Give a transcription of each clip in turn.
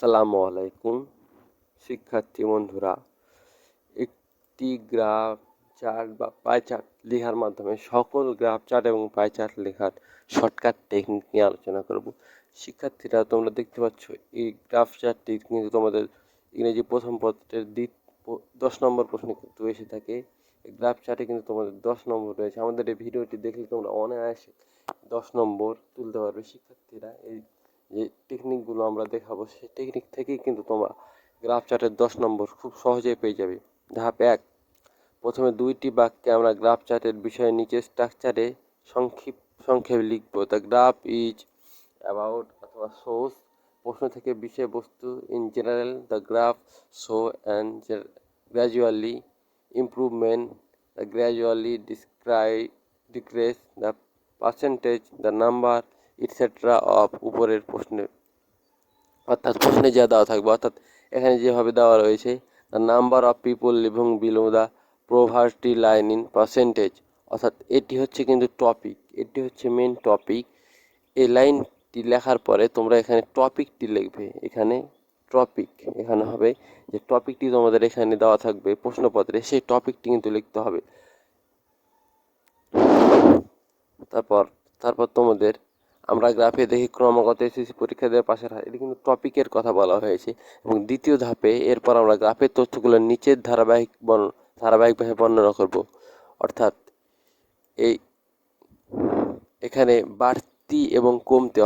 আসসালামু আলাইকুম শিক্ষার্থী বন্ধুরা। একটি গ্রাফ চার্ট বা পাই চার্ট লেখার মাধ্যমে সকল গ্রাফ চার্ট এবং পাই চার্ট লেখার শর্টকাট টেকনিক নিয়ে আলোচনা করব। শিক্ষার্থীরা, তোমরা দেখতে পাচ্ছ এই গ্রাফ চার্টটি কিন্তু তোমাদের ইংরেজি প্রথম পত্রের 10 নম্বর প্রশ্নে কিন্তু এসে থাকে। এই গ্রাফ চার্টে কিন্তু তোমাদের 10 নম্বর রয়েছে। আমাদের এই ভিডিওটি দেখলে তোমরা অনায়াসে 10 নম্বর তুলতে পারবে। শিক্ষার্থীরা, এই যে টেকনিকগুলো আমরা দেখাবো সেই টেকনিক থেকেই কিন্তু তোমরা গ্রাফ চার্টের 10 নম্বর খুব সহজেই পেয়ে যাবে। ধাপ 1, প্রথমে 2টি বাক্যে আমরা গ্রাফ চার্টের বিষয়ে নিচের স্ট্রাকচারে সংক্ষেপে লিখব। দ্য গ্রাফ ইজ অ্যাবাউট অথবা শোস প্রশ্ন থেকে বিষয়বস্তু। In general the graph show and gradually improvement, the gradually decrease, the percentage, the number et cetera of উপরের প্রশ্নে, অর্থাৎ প্রশ্নে যা দেওয়া থাকবে, অর্থাৎ এখানে যেভাবে দেওয়া রয়েছে the number of people living below the poverty line in percentage, অর্থাৎ এটি হচ্ছে কিন্তু টপিক, এটি হচ্ছে মেন টপিক। এই লাইনটি লেখার পরে তোমরা এখানে টপিকটি লিখবে। এখানে টপিক এখানে হবে যে টপিকটি তোমাদের এখানে দেওয়া থাকবে প্রশ্নপত্রে, সেই টপিকটি কিন্তু লিখতে হবে। তারপর তোমাদের আমরা গ্রাফে দেখি ক্রমাগত এসএসসি পরীক্ষা দেওয়ার পাশের হার, এটি কিন্তু টপিকের কথা বলা হয়েছে। এবং দ্বিতীয় ধাপে এরপর আমরা গ্রাফের তথ্যগুলো নিচের ধারাবাহিকভাবে বর্ণনা করব। অর্থাৎ এই এখানে বাড়তি এবং কমতে,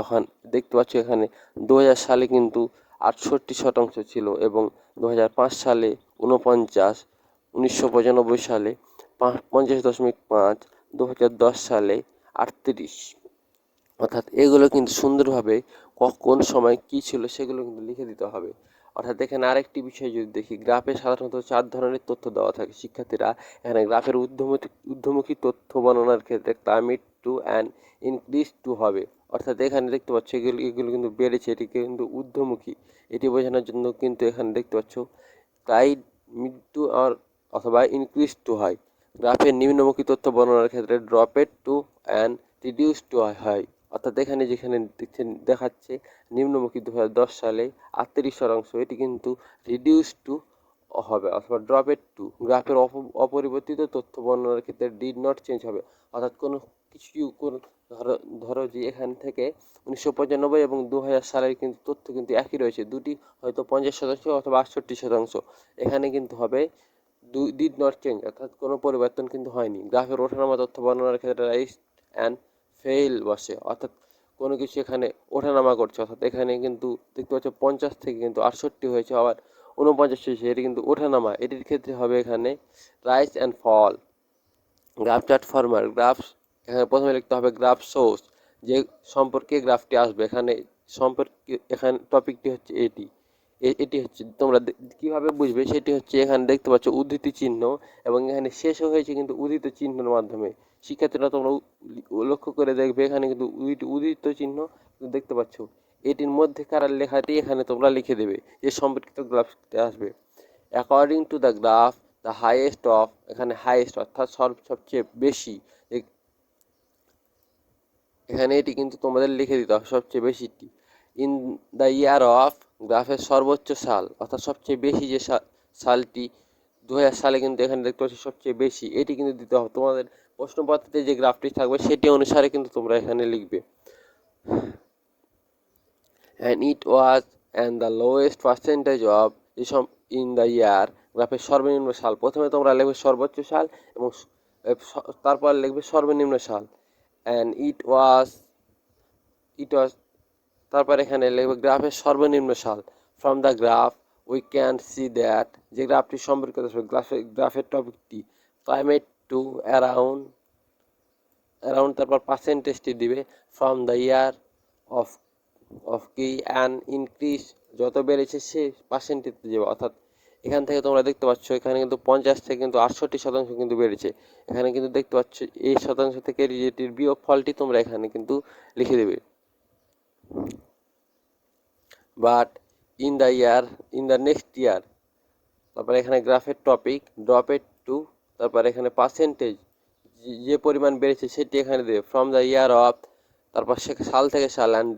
দেখতে পাচ্ছ এখানে 2000 সালে কিন্তু 68% ছিল এবং 2005 সালে 49, 1995 সালে 50.5, 2010 সালে 38। অর্থাৎ এগুলো কিন্তু সুন্দরভাবে কোন সময় কী ছিল সেগুলো কিন্তু লিখে দিতে হবে। অর্থাৎ এখানে আরেকটি বিষয় যদি দেখি, গ্রাফে সাধারণত 4 ধরনের তথ্য দেওয়া থাকে। শিক্ষার্থীরা, এখানে গ্রাফের ঊর্ধ্বমুখী তথ্য বর্ণনার ক্ষেত্রে climate to and increase to হবে। অর্থাৎ এখানে দেখতে পাচ্ছ এগুলো কিন্তু বেড়েছে, এটি কিন্তু ঊর্ধ্বমুখী। এটি বোঝানোর জন্য কিন্তু এখানে দেখতে পাচ্ছ ক্লাইড মিড টু অথবা ইনক্রিজ টু হয়। গ্রাফের নিম্নমুখী তথ্য বর্ণনার ক্ষেত্রে ড্রপেড টু অ্যান্ড রিডিউস টু হয়। অর্থাৎ এখানে যেখানে দেখাচ্ছে নিম্নমুখী 2010 সালে 38%, এটি কিন্তু রিডিউস টু হবে অথবা ড্রপেড টু। গ্রাফের অপরিবর্তিত তথ্য বর্ণনার ক্ষেত্রে ডিড নট চেঞ্জ হবে। অর্থাৎ কোনো ধরো যে এখান থেকে 1995 এবং 2000 সালের কিন্তু তথ্য কিন্তু একই রয়েছে, দুটি হয়তো 50% অথবা 68%। এখানে কিন্তু হবে ডিড নট চেঞ্জ, অর্থাৎ কোনো পরিবর্তন কিন্তু হয়নি। গ্রাফের ওঠানামা তথ্য বর্ণনার ক্ষেত্রে রাইজ অ্যান্ড ফেইল বসে, অর্থাৎ কোনো কিছু এখানে ওঠানামা করছে। অর্থাৎ এখানে কিন্তু দেখতে পাচ্ছ 50 থেকে কিন্তু 68 হয়েছে, আবার 49 হয়েছে, এটি কিন্তু ওঠানামা। এটির ক্ষেত্রে হবে এখানে rise and fall. Graph chart format, এখানে প্রথমে লিখতে হবে গ্রাফ সোর্স, যে সম্পর্কে গ্রাফটি আসবে। এখানে টপিকটি হচ্ছে এটি হচ্ছে, তোমরা কিভাবে বুঝবে সেটি হচ্ছে এখানে দেখতে পাচ্ছ উদ্ধৃতি চিহ্ন, এবং এখানে শেষও হয়েছে কিন্তু উদ্ধৃত চিহ্নের মাধ্যমে। শিক্ষার্থীরা, তোমরা লক্ষ্য করে দেখবে এখানে কিন্তু উদ্ধৃত চিহ্ন দেখতে পাচ্ছ। এটির মধ্যেকার লেখাটি এখানে তোমরা লিখে দেবে যে সম্পর্কিত গ্রাফটি আসবে। According to the graph the highest of, এখানে হাইয়েস্ট অর্থাৎ সবচেয়ে বেশি, এখানে এটি কিন্তু তোমাদের লিখে দিতে হবে সবচেয়ে বেশিটি। ইন দ্য ইয়ার অফ, গ্রাফের সর্বোচ্চ সাল অর্থাৎ সবচেয়ে বেশি যে সালটি 2000 সালে কিন্তু এখানে দেখতে পাচ্ছি সবচেয়ে বেশি, এটি কিন্তু দিতে হবে। তোমাদের প্রশ্নপত্রে যে গ্রাফটি থাকবে সেটি অনুসারে কিন্তু তোমরা এখানে লিখবে। And it was and the lowest percentage of in the year, গ্রাফের সর্বনিম্ন সাল। প্রথমে তোমরা লিখবে সর্বোচ্চ সাল এবং তারপর লিখবে সর্বনিম্ন সাল। অ্যান্ড ইট ওয়াজ তারপর এখানে লিখবে গ্রাফের সর্বনিম্ন সাল। From the graph we can see that, যে গ্রাফটি সম্পর্কিত গ্রাফের টপিকটি ক্লাইমেট টু অ্যারাউন্ড, তারপর পার্সেন্টেজটি দিবে ফ্রম দ্য ইয়ার অফ কি অ্যান্ড ইনক্রিজ, যত বেড়েছে সে পার্সেন্টেজ দেবে। অর্থাৎ এখান থেকে তোমরা দেখতে পাচ্ছ এখানে কিন্তু 50 থেকে কিন্তু 68% কিন্তু বেড়েছে। এখানে কিন্তু দেখতে পাচ্ছ এই শতাংশ থেকে এটির বিয়োগ ফলটি তোমরা এখানে কিন্তু লিখে দেবে। But in the next year, তারপরে এখানে গ্রাফের টপিক ড্রপেড টু, তারপরে এখানে পার্সেন্টেজ যে পরিমাণ বেড়েছে সেটি এখানে দেবে ফ্রম দ্য ইয়ার অফ, তারপর সাল থেকে সাল, অ্যান্ড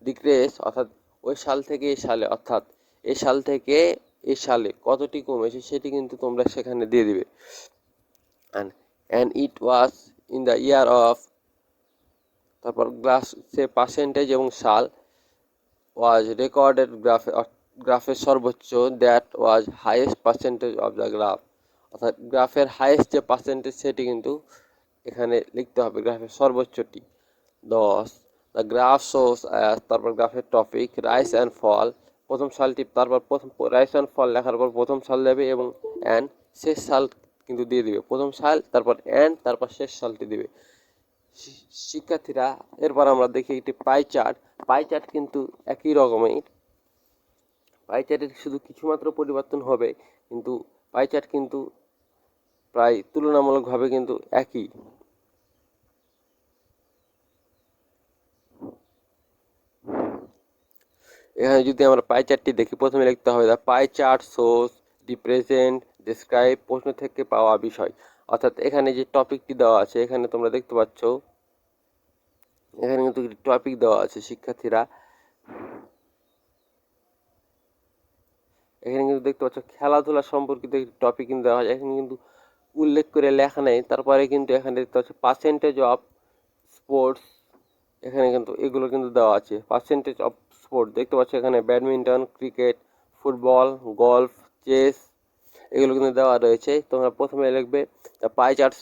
ডিক্রেস অর্থাৎ ওই সাল থেকে এই সালে, অর্থাৎ এই সাল থেকে এই সালে কতটি কমেছে সেটি কিন্তু তোমরা সেখানে দিয়ে দিবে। and it was in the year of, তারপর সে পার্সেন্টেজ এবং সাল, was recorded গ্রাফের সর্বোচ্চ, that was highest percentage of the graph, অর্থাৎ গ্রাফের হাইয়েস্ট যে পার্সেন্টেজ সেটি কিন্তু এখানে লিখতে হবে, গ্রাফের সর্বোচ্চটি। 10 দ্য গ্রাফ শোস, তারপর গ্রাফের টপিক রাইস অ্যান্ড ফল, প্রথম সালটি, তারপর প্রথম রাইস অ্যান্ড ফল লেখার পর প্রথম সাল দেবে এবং অ্যান্ড শেষ সাল কিন্তু দিয়ে দিবে, প্রথম সাল তারপর অ্যান্ড তারপর শেষ সালটি দিবে। শিক্ষার্থীরা এরপর আমরা দেখি একটি পাই চার্ট কিন্তু একই রকমের, পাই চার্টের শুধু কিছুমাত্র পরিবর্তন হবে, কিন্তু পাই চার্ট কিন্তু প্রায় তুলনামূলকভাবে কিন্তু একই। এখানে যদি আমরা পাই চার্টটি দেখি, প্রথমে লিখতে হবে the pie chart shows represent describe প্রশ্ন থেকে পাওয়া বিষয়, অর্থাৎ এখানে যে টপিকটি দেওয়া আছে এখানে তোমরা দেখতে পাচ্ছ, এখানে কিন্তু টপিক দেওয়া আছে শিক্ষার্থীরা, এখানে কিন্তু দেখতে পাচ্ছ খেলাধুলা সম্পর্কিত একটি টপিক কিন্তু দেওয়া হয়, এখানে কিন্তু উল্লেখ করে লেখা নেই। তারপরে কিন্তু এখানে দেখতে পাচ্ছ পার্সেন্টেজ অফ স্পোর্টস, এখানে কিন্তু এগুলো কিন্তু দেওয়া আছে, পার্সেন্টেজ অফ স্পোর্ট দেখতে পাচ্ছ এখানে badminton, cricket, football, golf, chess, এগুলো কিন্তু দেওয়া রয়েছে। তোমরা প্রথমে লিখবে the pie chart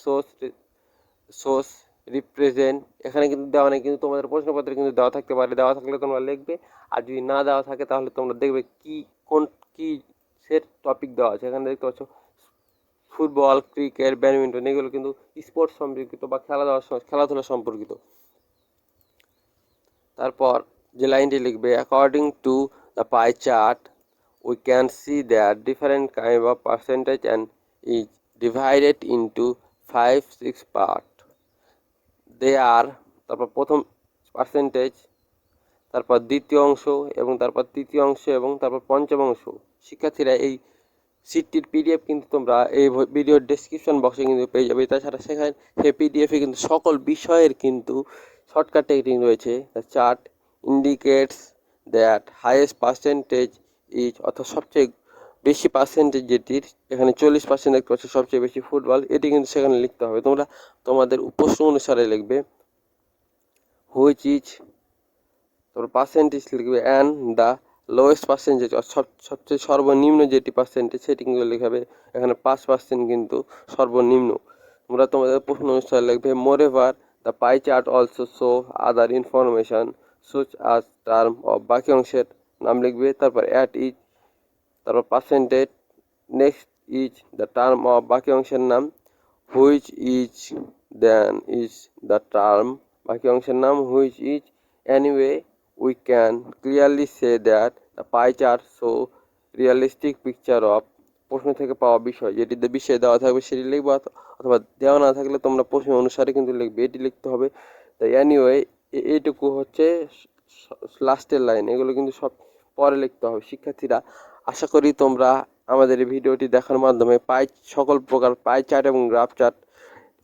source represent, এখানে কিন্তু দেওয়া নেই, কিন্তু তোমাদের প্রশ্নপত্রে কিন্তু দেওয়া থাকতে পারে, দেওয়া থাকলে তোমরা লিখবে, আর যদি না দেওয়া থাকে তাহলে তোমরা দেখবে কি সেট টপিক দেওয়া আছে। এখানে দেখতে পাচ্ছ ফুটবল, ক্রিকেট, ব্যাডমিন্টন, এগুলো কিন্তু স্পোর্টস সম্পর্কিত বা খেলাধুলা সম্পর্কিত। তারপর যে লাইনটি লিখবে according to the pie chart we can see that different kind of percentage and is divided into 5-6 part. They are, তারপর প্রথম পার্সেন্টেজ, তারপর দ্বিতীয় অংশ এবং তারপর তৃতীয় অংশ এবং তারপর পঞ্চম অংশ। শিক্ষার্থীরা এই সিটটির পিডিএফ কিন্তু তোমরা এই ভিডিওর ডেসক্রিপশন বক্সে কিন্তু পেয়ে যাবে। তাছাড়া সেখানে সেই পিডিএফে কিন্তু সকল বিষয়ের কিন্তু শর্টকাট টেকনিক রয়েছে। The chart indicates that highest percentage is, অর্থাৎ সবচেয়ে বেশি পার্সেন্টেজ যেটির, এখানে 40% দেখতে পাচ্ছ, সবচেয়ে বেশি ফুটবল, এটি কিন্তু সেখানে লিখতে হবে। তোমরা তোমাদের প্রশ্ন অনুসারে লিখবে হুইচ ইজ, তারপর পার্সেন্টেজ লিখবে অ্যান্ড দ্য লোয়েস্ট পার্সেন্টেজ, সবচেয়ে সর্বনিম্ন যেটি পার্সেন্টেজ সেটি কিন্তু লিখাবে, এখানে 5% কিন্তু সর্বনিম্ন। তোমরা তোমাদের প্রশ্ন অনুসারে লিখবে moreover the pie chart also show other information such as term of, বাকি অংশের নাম লিখবে, তারপর অ্যাট ইজ, তারপর percentage, next is the term of, বাকি অংশের নাম, which is, then is the term, বাকি অংশের নাম, which is, anyway we can clearly say that the pie chart show realistic picture of, প্রশ্ন থেকে পাওয়া বিষয়, যেটিতে বিষয় দেওয়া থাকবে সেটি লিখবে, অথবা দেওয়া না থাকলে তোমরা প্রশ্ন অনুসারে কিন্তু লিখবে, এটি লিখতে হবে। তাই এনিওয়ে এইটুকু হচ্ছে লাস্টের লাইন, এগুলো কিন্তু সব পরে লিখতে হবে। শিক্ষার্থীরা আশা করি তোমরা আমাদের এই ভিডিওটি দেখার মাধ্যমে সকল প্রকার পাই চার্ট এবং গ্রাফ চার্ট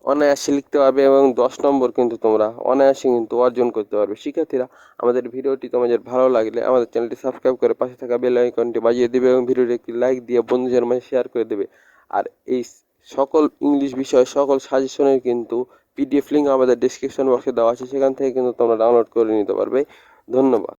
অনায়াসে লিখতে পারবে এবং 10 নম্বর কিন্তু তোমরা অনায়াসে কিন্তু অর্জন করতে পারবে। শিক্ষার্থীরা আমাদের ভিডিওটি তোমাদের ভালো লাগলে আমাদের চ্যানেলটি সাবস্ক্রাইব করে পাশে থাকা বেল আইকনটি বাজিয়ে দেবে এবং ভিডিওটি একটি লাইক দিয়ে বন্ধুদের মাঝে শেয়ার করে দেবে। আর এই সকল ইংলিশ বিষয় সকল সাজেশনের কিন্তু পিডিএফ লিঙ্ক আমাদের ডেসক্রিপশন বক্সে দেওয়া আছে, সেখান থেকে কিন্তু তোমরা ডাউনলোড করে নিতে পারবে। ধন্যবাদ।